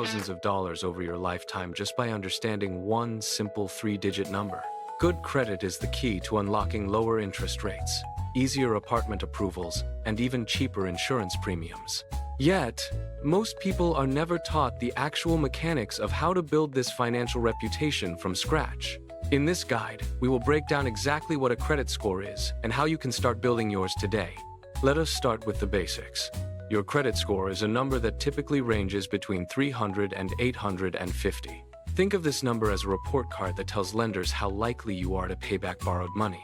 thousands of dollars over your lifetime just by understanding one simple three-digit number. Good credit is the key to unlocking lower interest rates, easier apartment approvals, and even cheaper insurance premiums. Yet, most people are never taught the actual mechanics of how to build this financial reputation from scratch. In this guide, we will break down exactly what a credit score is and how you can start building yours today. Let us start with the basics. Your credit score is a number that typically ranges between 300 and 850. Think of this number as a report card that tells lenders how likely you are to pay back borrowed money.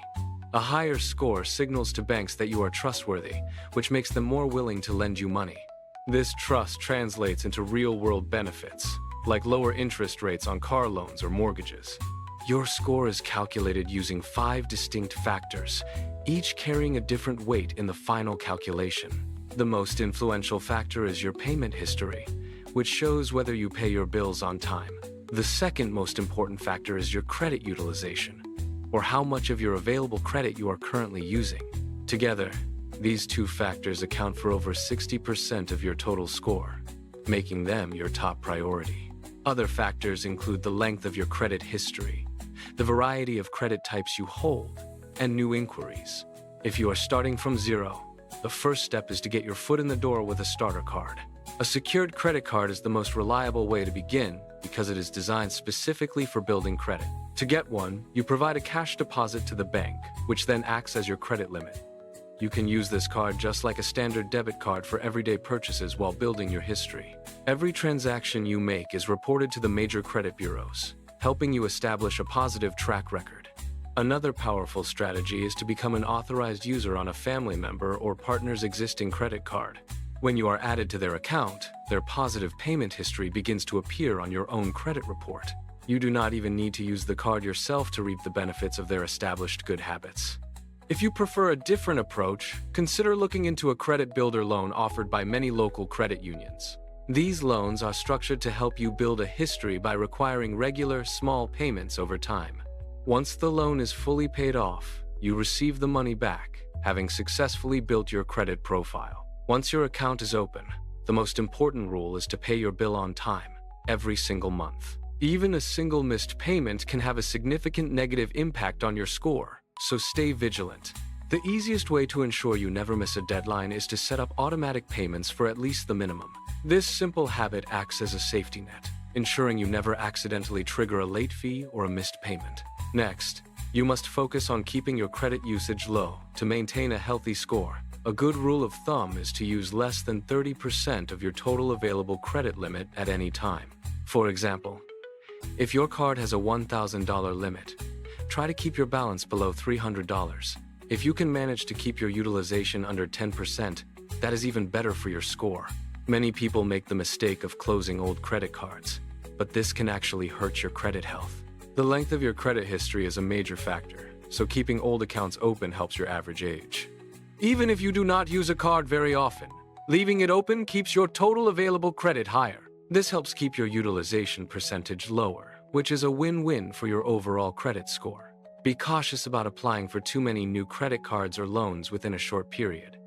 A higher score signals to banks that you are trustworthy, which makes them more willing to lend you money. This trust translates into real-world benefits, like lower interest rates on car loans or mortgages. Your score is calculated using 5 distinct factors, each carrying a different weight in the final calculation. The most influential factor is your payment history, which shows whether you pay your bills on time. The second most important factor is your credit utilization, or how much of your available credit you are currently using. Together, these two factors account for over 60% of your total score, making them your top priority. Other factors include the length of your credit history, the variety of credit types you hold, and new inquiries. If you are starting from zero, the first step is to get your foot in the door with a starter card. A secured credit card is the most reliable way to begin because it is designed specifically for building credit. To get one, you provide a cash deposit to the bank, which then acts as your credit limit. You can use this card just like a standard debit card for everyday purchases while building your history. Every transaction you make is reported to the major credit bureaus, helping you establish a positive track record. Another powerful strategy is to become an authorized user on a family member or partner's existing credit card. When you are added to their account, their positive payment history begins to appear on your own credit report. You do not even need to use the card yourself to reap the benefits of their established good habits. If you prefer a different approach, consider looking into a credit builder loan offered by many local credit unions. These loans are structured to help you build a history by requiring regular, small payments over time. Once the loan is fully paid off, you receive the money back, having successfully built your credit profile. Once your account is open, the most important rule is to pay your bill on time, every single month. Even a single missed payment can have a significant negative impact on your score, so stay vigilant. The easiest way to ensure you never miss a deadline is to set up automatic payments for at least the minimum. This simple habit acts as a safety net, ensuring you never accidentally trigger a late fee or a missed payment. Next, you must focus on keeping your credit usage low to maintain a healthy score. A good rule of thumb is to use less than 30% of your total available credit limit at any time. For example, if your card has a $1,000 limit, try to keep your balance below $300. If you can manage to keep your utilization under 10%, that is even better for your score. Many people make the mistake of closing old credit cards, but this can actually hurt your credit health. The length of your credit history is a major factor, so keeping old accounts open helps your average age. Even if you do not use a card very often, leaving it open keeps your total available credit higher. This helps keep your utilization percentage lower, which is a win-win for your overall credit score. Be cautious about applying for too many new credit cards or loans within a short period.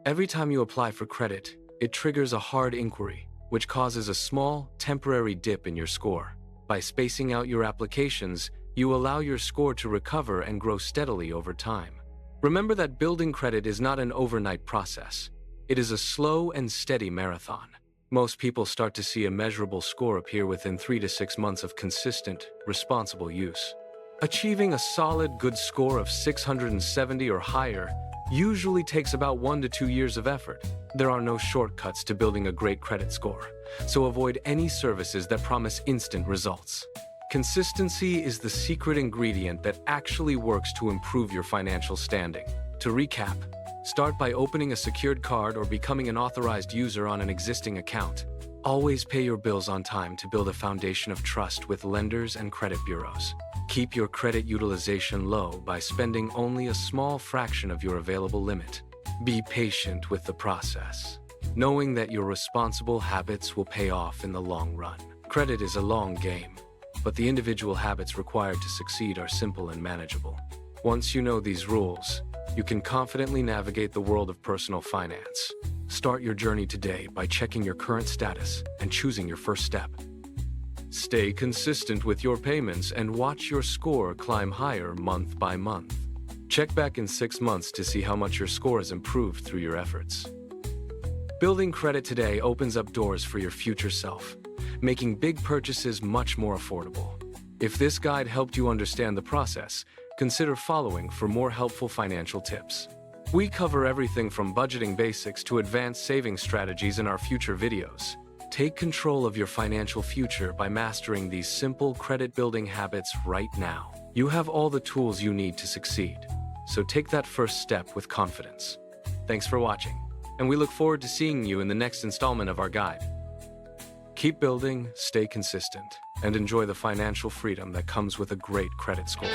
Every time you apply for credit, it triggers a hard inquiry, which causes a small, temporary dip in your score. By spacing out your applications, you allow your score to recover and grow steadily over time. Remember that building credit is not an overnight process. It is a slow and steady marathon. Most people start to see a measurable score appear within 3 to 6 months of consistent, responsible use. Achieving a solid, good score of 670 or higher usually takes about 1 to 2 years of effort. There are no shortcuts to building a great credit score, so avoid any services that promise instant results. Consistency is the secret ingredient that actually works to improve your financial standing. To recap, start by opening a secured card or becoming an authorized user on an existing account. Always pay your bills on time to build a foundation of trust with lenders and credit bureaus. Keep your credit utilization low by spending only a small fraction of your available limit. Be patient with the process, knowing that your responsible habits will pay off in the long run. Credit is a long game, but the individual habits required to succeed are simple and manageable. Once you know these rules, you can confidently navigate the world of personal finance. Start your journey today by checking your current status and choosing your first step. Stay consistent with your payments and watch your score climb higher month by month. Check back in 6 months to see how much your score has improved through your efforts. Building credit today opens up doors for your future self, making big purchases much more affordable. If this guide helped you understand the process, consider following for more helpful financial tips. We cover everything from budgeting basics to advanced saving strategies in our future videos. Take control of your financial future by mastering these simple credit-building habits right now. You have all the tools you need to succeed, so take that first step with confidence. Thanks for watching, and we look forward to seeing you in the next installment of our guide. Keep building, stay consistent, and enjoy the financial freedom that comes with a great credit score.